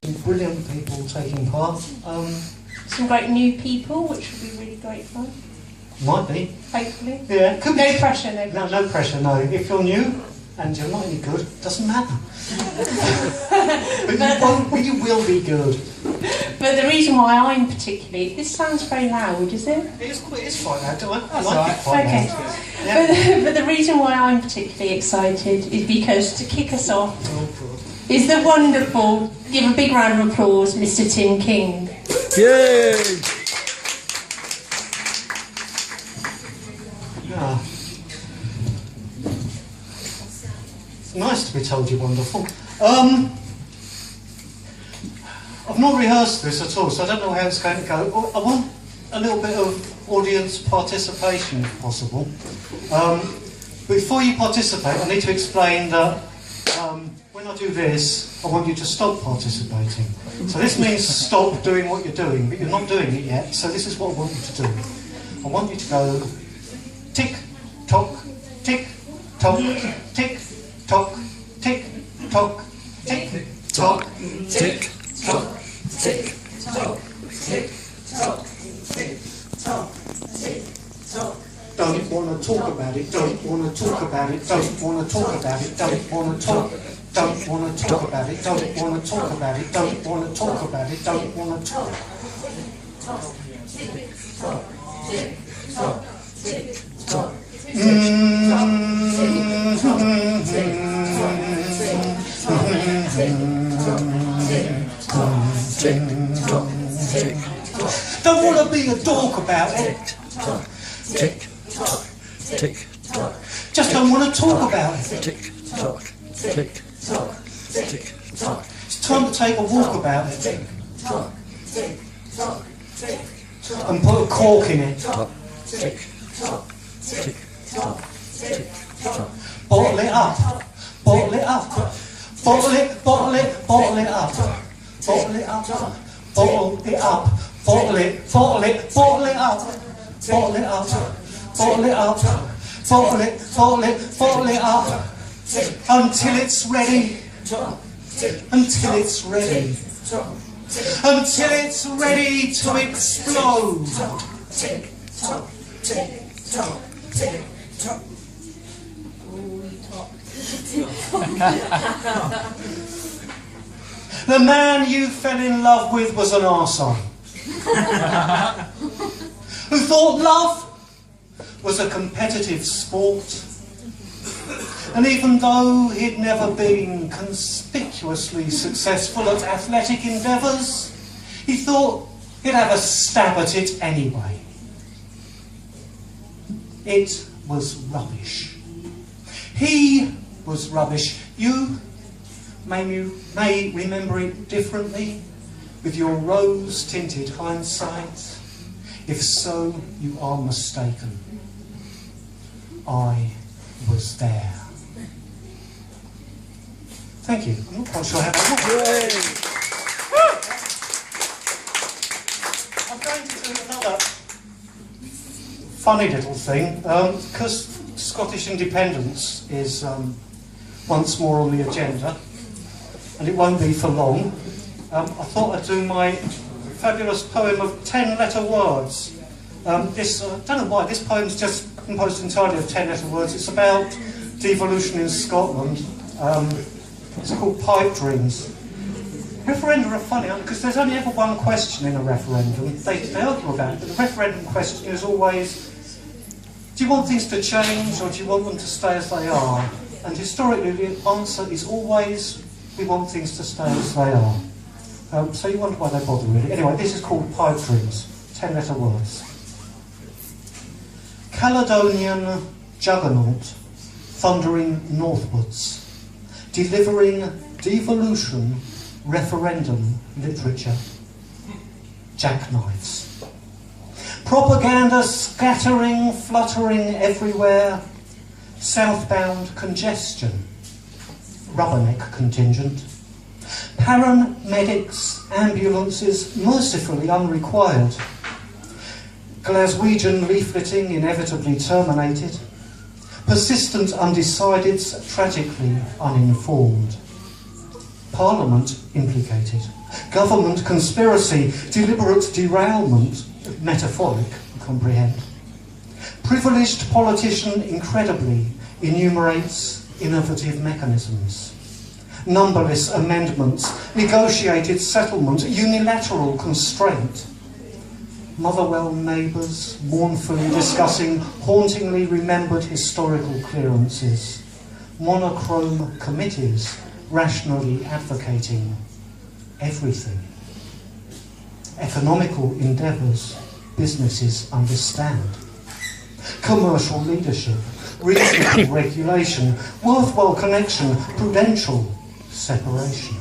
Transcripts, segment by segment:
some brilliant people taking part. Some great new people, which will be really great fun. Might be. Hopefully. Yeah. Could no pressure, no pressure. No pressure, no. If you're new and you're not any good, doesn't matter. but you will be good. But the reason why I'm particularly... This sounds very loud, is it? It is quite loud. I like it quite okay. loud. Yeah. But the reason why I'm particularly excited is because to kick us off is the wonderful, give a big round of applause, Mr. Tim King. Yay! Yeah. It's nice to be told you're wonderful. I've not rehearsed this at all, so I don't know how it's going to go. I want a little bit of audience participation, if possible. Before you participate, I need to explain that when I do this, I want you to stop participating. So this means stop doing what you're doing, but you're not doing it yet, so this is what I want you to do. I want you to go tick, tock, tick, tock, tick, tock, tick, tock, tick, tock, tick, tock, tick, tock, tick, tock, tick, tock, tick, tock. Don't want to talk about it, don't want to talk about it, don't want to talk about it, don't want to talk, don't want to talk about it, don't want to talk about it, don't want to talk about it, don't want to talk. Tick, tock, tick, tock, tick, tock. Don't want to be a dork about it. Tick, tock, tick, tock. Just don't want to talk about it. Tick, tock, tick, tock, tick, tock. It's time to take a walk about it. Tick, tock, tick, tock, tick, tock. And put a cork in it. Tock, tick, tock, tick, tock, tick, tock. Bottle it up. Bottle it up. Bottle it, bottle it, bottle it up. Bottle it up. Bottle it up. Bottle it, bottle it, bottle it up. Bottle it up. Bottle it up. Bottle it, bottle it, bottle it up. Until it's ready. Until it's ready. Until it's ready to explode. Tick, tock, tick, tock, tick, tock. The man you fell in love with was an arsehole. Who thought love was a competitive sport. And even though he'd never been conspicuously successful at athletic endeavours, he thought he'd have a stab at it anyway. It was rubbish. He was rubbish. You may remember it differently with your rose-tinted hindsight. If so, you are mistaken. I was there. Thank you. I'm not quite sure how that works. I'm going to do another funny little thing, because Scottish independence is once more on the agenda, and it won't be for long. I thought I'd do my fabulous poem of 10-letter words. I don't know why, this poem's just composed entirely of 10-letter words. It's about devolution in Scotland. It's called Pipe Dreams. Referenda are funny, because there's only ever one question in a referendum. They argue about it, but the referendum question is always, do you want things to change or do you want them to stay as they are? And historically the answer is always, we want things to stay as they are. So you wonder why they bother really. Anyway, this is called Pipe Dreams. 10-letter words. Caledonian juggernaut thundering northwards, delivering devolution referendum literature. Jackknives. Propaganda scattering, fluttering everywhere. Southbound congestion. Rubberneck contingent. Paramedics, ambulances mercifully unrequired. Glaswegian leafleting inevitably terminated. Persistent undecideds tragically uninformed. Parliament implicated. Government conspiracy, deliberate derailment, metaphoric, comprehend. Privileged politician incredibly enumerates innovative mechanisms. Numberless amendments, negotiated settlement, unilateral constraint. Motherwell neighbours mournfully discussing hauntingly remembered historical clearances. Monochrome committees rationally advocating everything. Economical endeavours businesses understand. Commercial leadership, reasonable regulation, worthwhile connection, prudential separation.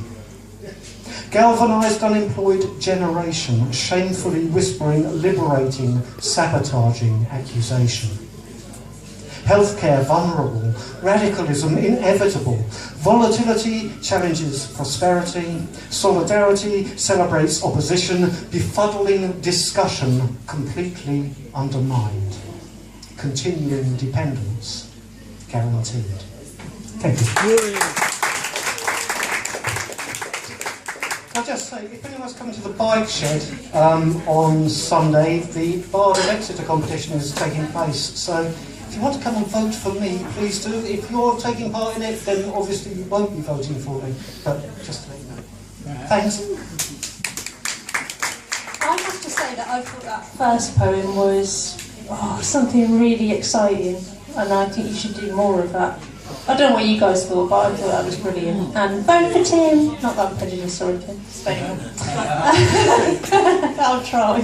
Galvanised unemployed generation, shamefully whispering, liberating, sabotaging accusation. Healthcare vulnerable, radicalism inevitable, volatility challenges prosperity, solidarity celebrates opposition, befuddling discussion completely undermined. Continuing dependence guaranteed. Thank you. I'll just say, if anyone's coming to the bike shed on Sunday, the Bard of Exeter competition is taking place. So if you want to come and vote for me, please do. If you're taking part in it, then obviously you won't be voting for me. But just to let you know. Thanks. I have to say that I thought that first poem was something really exciting, and I think you should do more of that. I don't know what you guys thought, but I thought that was brilliant. And vote for Tim. Not that I'm prejudiced, sorry, Tim. I'll try.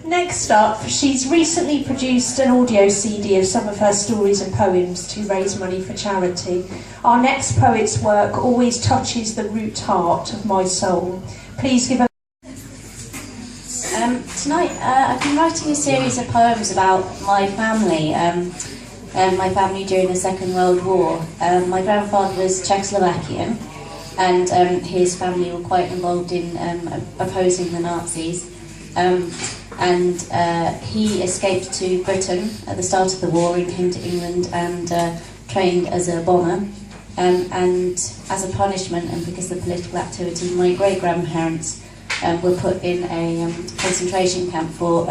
Next up, she's recently produced an audio CD of some of her stories and poems to raise money for charity. Our next poet's work always touches the root heart of my soul. Please give a... Tonight, I've been writing a series of poems about my family. My family during the Second World War. My grandfather was Czechoslovakian, and his family were quite involved in opposing the Nazis. And he escaped to Britain at the start of the war and came to England and trained as a bomber. And as a punishment, and because of political activity, my great-grandparents were put in a concentration camp for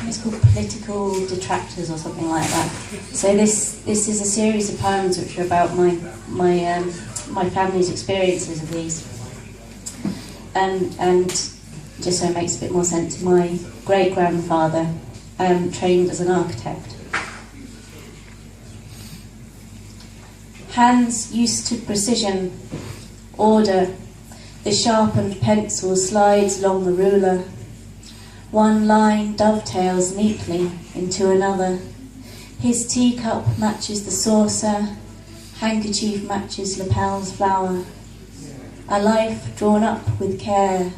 it's called political detractors or something like that. So this is a series of poems which are about my family's experiences of these, and just so it makes a bit more sense, my great-grandfather trained as an architect. Hands used to precision, order, the sharpened pencil slides along the ruler. One line dovetails neatly into another. His teacup matches the saucer, handkerchief matches lapel's flower. A life drawn up with care,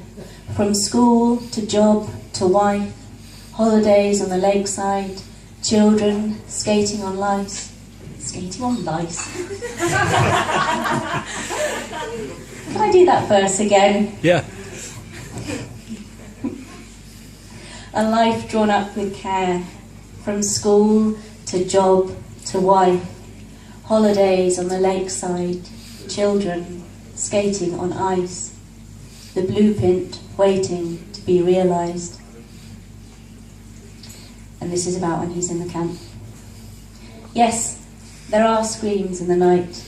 from school to job to wife, holidays on the lakeside, children skating on lice. Skating on lice? Can I do that verse again? Yeah. A life drawn up with care, from school to job to wife, holidays on the lakeside, children skating on ice, the blueprint waiting to be realised. And this is about when he's in the camp. Yes, there are screams in the night,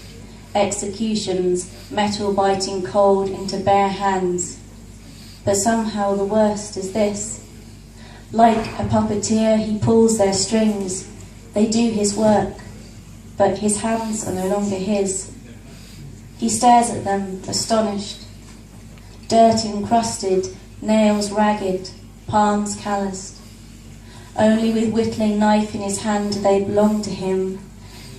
executions, metal biting cold into bare hands, but somehow the worst is this. Like a puppeteer, he pulls their strings. They do his work, but his hands are no longer his. He stares at them, astonished. Dirt encrusted, nails ragged, palms calloused. Only with whittling knife in his hand do they belong to him.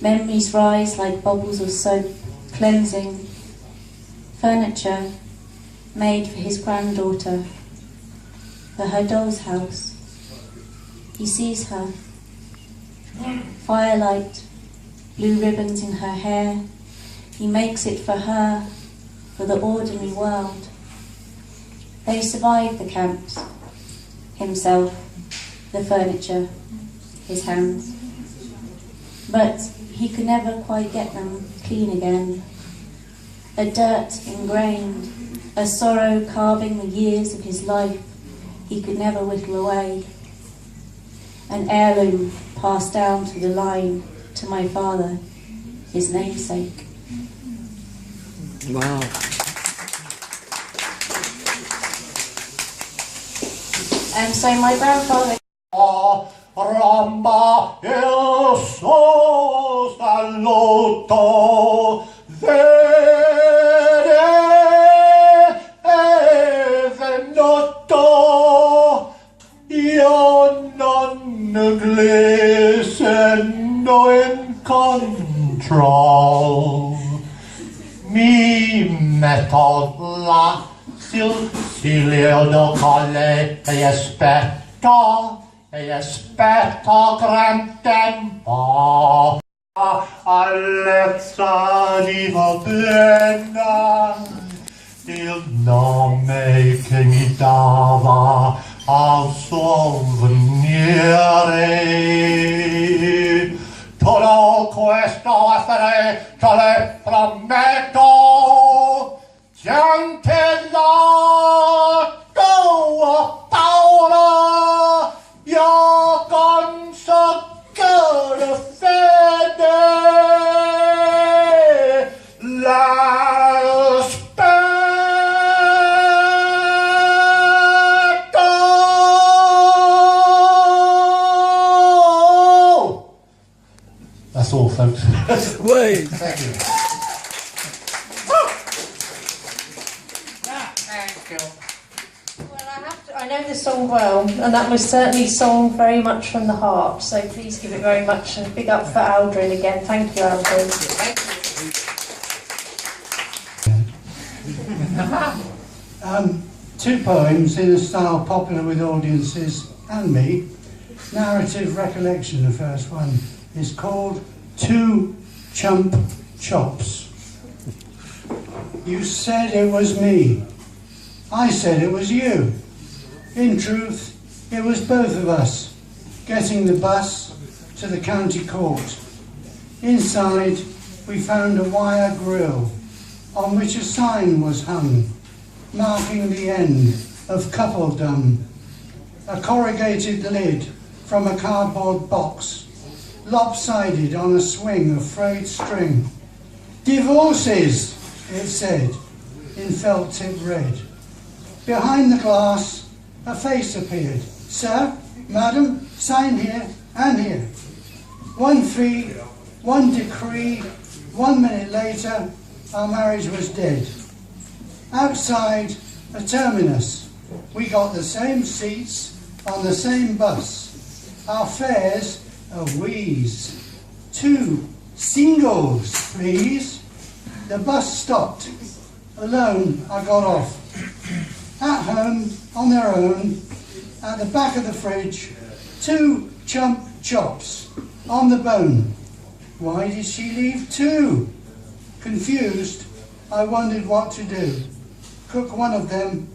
Memories rise like bubbles of soap, cleansing. Furniture made for his granddaughter, for her doll's house. He sees her. Firelight, blue ribbons in her hair. He makes it for her, for the ordinary world. They survive the camps. Himself, the furniture, his hands. But he could never quite get them clean again. A dirt ingrained, a sorrow carving the years of his life he could never whittle away. An heirloom passed down through the line to my father, his namesake. Wow. And so my grandfather... Ramba il suo saluto vede è venuto, io non glissando incontro, mi metto là sul ciglio del colle e aspetto gran tempo. All'ezza di Modena, il nome che mi dava al suo venire. Tutto questo essere che le prometto, gente là, ho paura, io con soccorso fede l'aspetto. That's all, folks. Wait. Thank you. I know the song well, and that was certainly sung very much from the heart, so please give it very much, and big up for Aldrin again. Thank you, Aldrin. Two poems in a style popular with audiences and me. Narrative recollection, the first one, is called Two Chump Chops. You said it was me. I said it was you. In truth, it was both of us, getting the bus to the county court. Inside, we found a wire grill, on which a sign was hung, marking the end of coupledom. A corrugated lid from a cardboard box, lopsided on a swing of frayed string. Divorces, it said, in felt-tip red. Behind the glass, a face appeared. Sir, madam, sign here and here. One fee, one decree, 1 minute later, our marriage was dead. Outside a terminus, we got the same seats on the same bus. Our fares a wheeze. 2 singles, please. The bus stopped. Alone, I got off. At home, on their own, at the back of the fridge, 2 chump chops on the bone. Why did she leave 2? Confused, I wondered what to do. Cook one of them,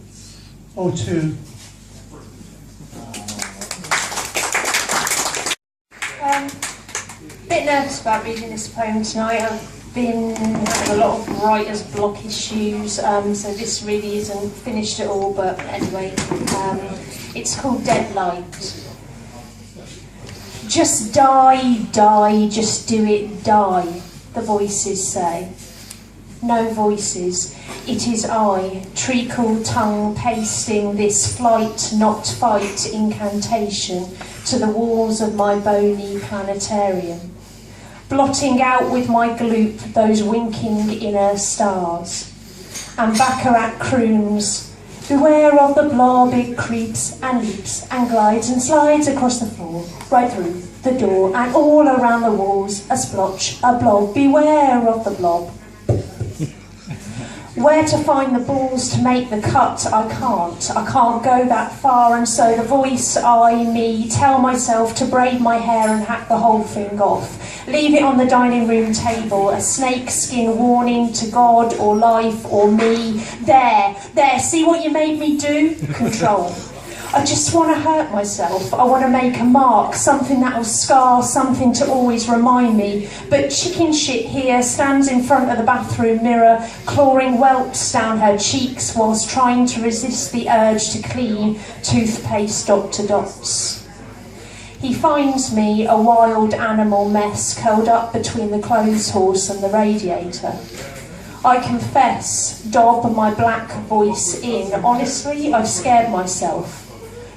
or 2. Bit nervous about reading this poem tonight. I've been having a lot of writer's block issues, so this really isn't finished at all, but anyway, it's called Deadlight. Just die, die, just do it, die, the voices say. No voices, it is I, treacle tongue pasting this flight, not fight incantation to the walls of my bony planetarium. Blotting out with my gloop those winking inner stars. And baccarat croons, beware of the blob, it creeps and leaps and glides and slides across the floor, right through the door and all around the walls, a splotch, a blob, beware of the blob. Where to find the balls to make the cut, I can't go that far, and so the voice, I, me, tell myself to braid my hair and hack the whole thing off. Leave it on the dining room table, a snakeskin warning to God or life or me. There, see what you made me do? Control. I just want to hurt myself. I want to make a mark, something that'll scar, something to always remind me. But chicken shit here stands in front of the bathroom mirror, clawing welts down her cheeks whilst trying to resist the urge to clean toothpaste Dr. Dots. He finds me a wild animal mess curled up between the clothes horse and the radiator. I confess, dob my black voice in. Honestly, I've scared myself.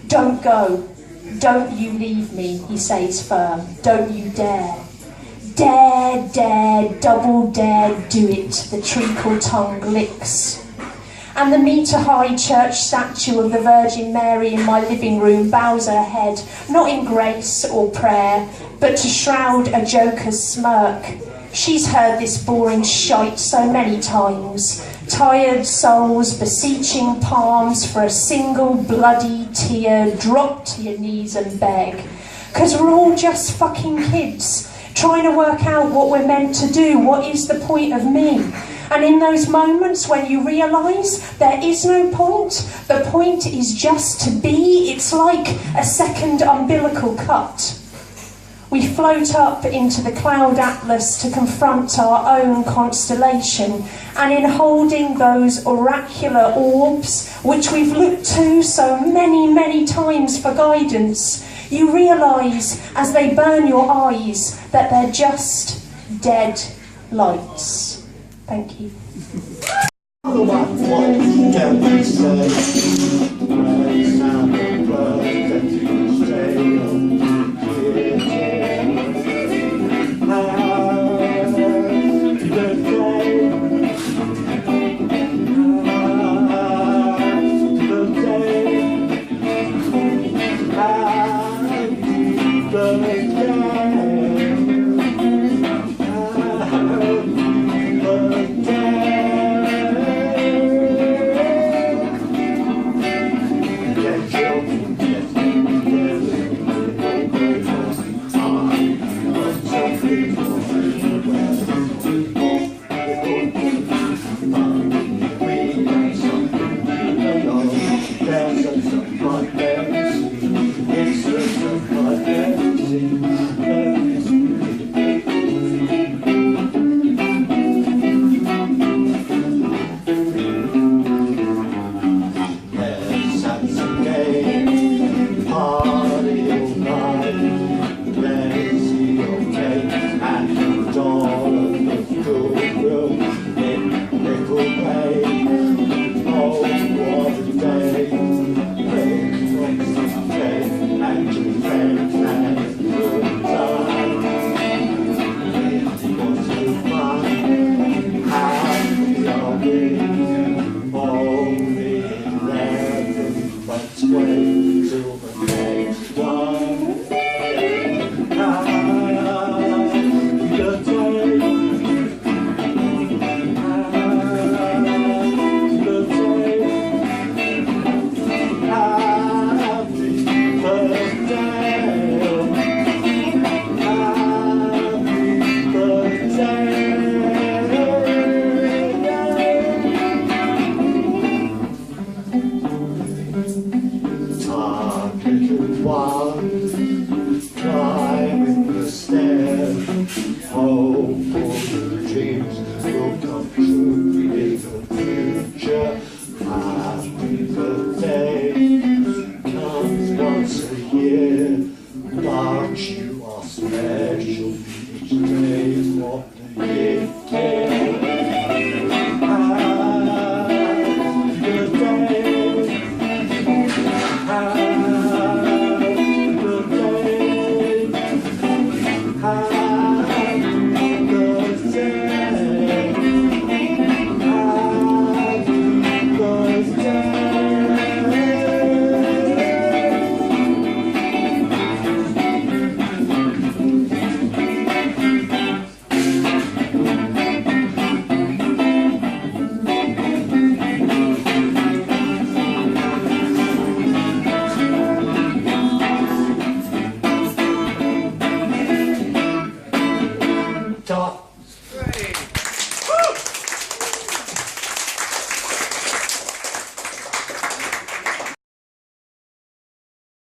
Don't go. Don't you leave me, he says firm. Don't you dare. Dare, dare, double dare, do it, the treacle tongue licks. And the metre-high church statue of the Virgin Mary in my living room bows her head, not in grace or prayer, but to shroud a joker's smirk. She's heard this boring shite so many times. Tired souls beseeching palms for a single bloody tear. Drop to your knees and beg. 'Cause we're all just fucking kids, trying to work out what we're meant to do. What is the point of me? And in those moments when you realise there is no point, the point is just to be, it's like a second umbilical cut. We float up into the cloud atlas to confront our own constellation, and in holding those oracular orbs, which we've looked to so many, many times for guidance, you realise as they burn your eyes that they're just dead lights. Thank you. Happy are we.